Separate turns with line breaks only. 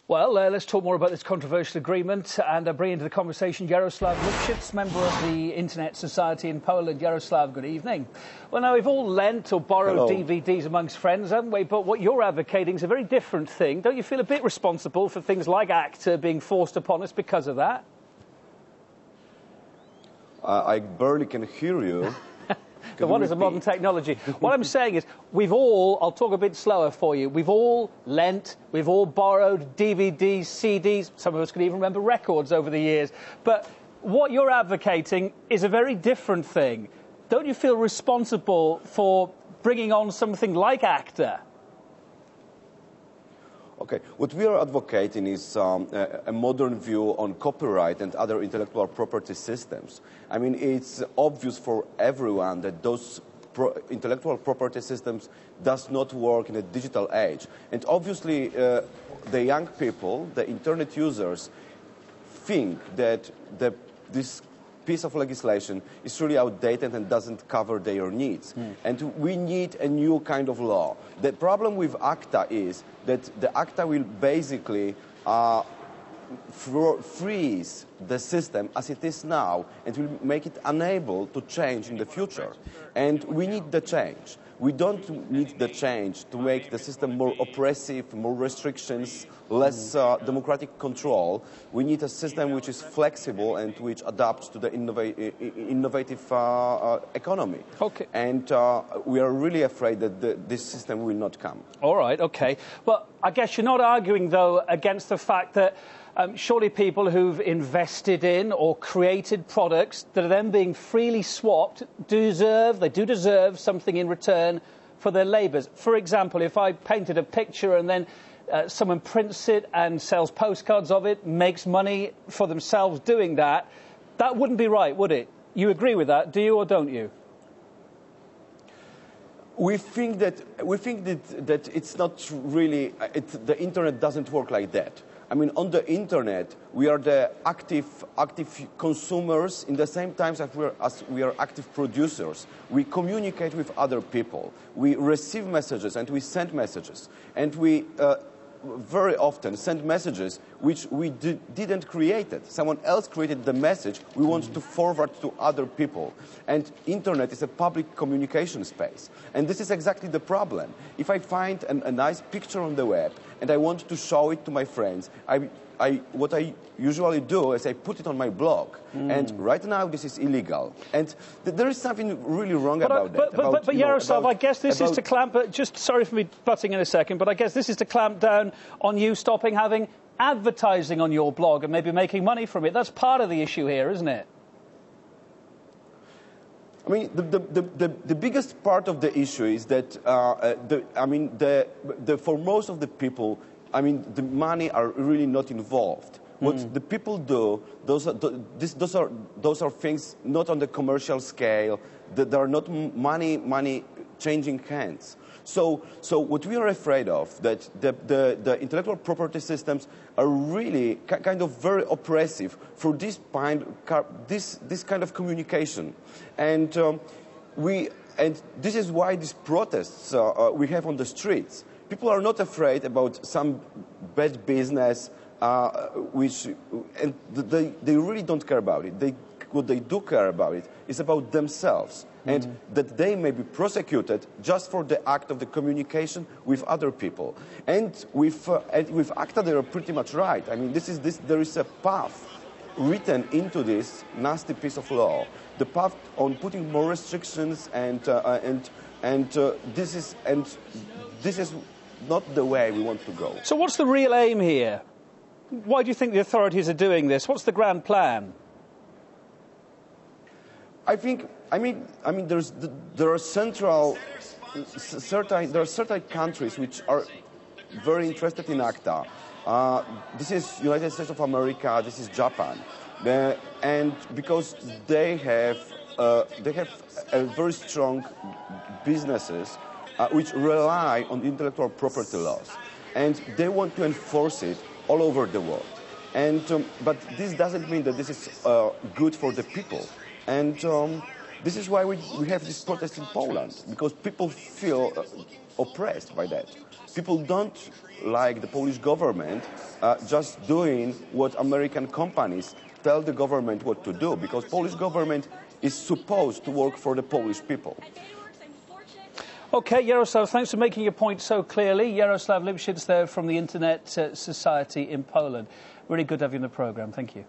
Well, let's talk more about this controversial agreement and bring into the conversation Jaroslav Lipschitz, member of the Internet Society in Poland. Jaroslav, good evening. Well, now, we've all lent or borrowed DVDs amongst friends, haven't we? But what you're advocating is a very different thing. Don't you feel a bit responsible for things like ACTA being forced upon us because of that?
I barely can hear you.
The wonders of modern technology. What I'm saying is, we've all, I'll talk a bit slower for you, we've all lent, we've all borrowed DVDs, CDs, some of us can even remember records over the years. But what you're advocating is a very different thing. Don't you feel responsible for bringing on something like ACTA?
Okay, what we are advocating is a modern view on copyright and other intellectual property systems. I mean, it's obvious for everyone that those intellectual property systems does not work in a digital age. And obviously, the young people, the internet users, think that this piece of legislation is really outdated and doesn't cover their needs. And we need a new kind of law. The problem with ACTA is that the ACTA will basically freeze the system as it is now and will make it unable to change in the future. And we need the change. We don't need the change to make the system more oppressive, more restrictions, less democratic control. We need a system which is flexible and which adapts to the innovative economy.
Okay.
And we are really afraid that this system will not come.
All right, okay. Well, I guess you're not arguing, though, against the fact that surely people who've invested in or created products that are then being freely swapped do deserve something in return for their labours. For example, if I painted a picture and then someone prints it and sells postcards of it, makes money for themselves doing that, that wouldn't be right, would it? You agree with that, do you or don't you?
We think that it's not really, the internet doesn't work like that. I mean, on the internet, we are the active consumers in the same time as we are active producers. We communicate with other people. We receive messages and we send messages. And we very often send messages which we didn't create. Someone else created the message we want to forward to other people. And internet is a public communication space. And this is exactly the problem. If I find a nice picture on the web and I want to show it to my friends, what I usually do is I put it on my blog. And right now this is illegal. And there is something really wrong about that.
But Jaroslav, I guess this is to clamp, just sorry for me butting in a second, but I guess this is to clamp down on you stopping having advertising on your blog and maybe making money from it. That's part of the issue here, isn't it?
I mean, the biggest part of the issue is that, for most of the people, I mean, the money are really not involved. What the people do, those are things not on the commercial scale. There are not money changing hands. So what we are afraid of, that the intellectual property systems are really kind of very oppressive for this kind of communication. And this is why these protests we have on the streets. People are not afraid about some bad business, and they really don't care about it. What they do care about it is about themselves, and that they may be prosecuted just for the act of the communication with other people. And with ACTA, they are pretty much right. I mean, there is a path written into this nasty piece of law, the path on putting more restrictions, and this is not the way we want to go.
So what's the real aim here? Why do you think the authorities are doing this? What's the grand plan?
I mean, there are certain countries which are very interested in ACTA. This is United States of America. This is Japan, and because they have a very strong businesses which rely on intellectual property laws, and they want to enforce it all over the world. And but this doesn't mean that this is good for the people. And this is why we have this protest in Poland, because people feel oppressed by that. People don't like the Polish government just doing what American companies tell the government what to do, because Polish government is supposed to work for the Polish people.
OK, Jaroslav, thanks for making your point so clearly. Jaroslav Lipschitz there from the Internet Society in Poland. Really good to have you on the programme. Thank you.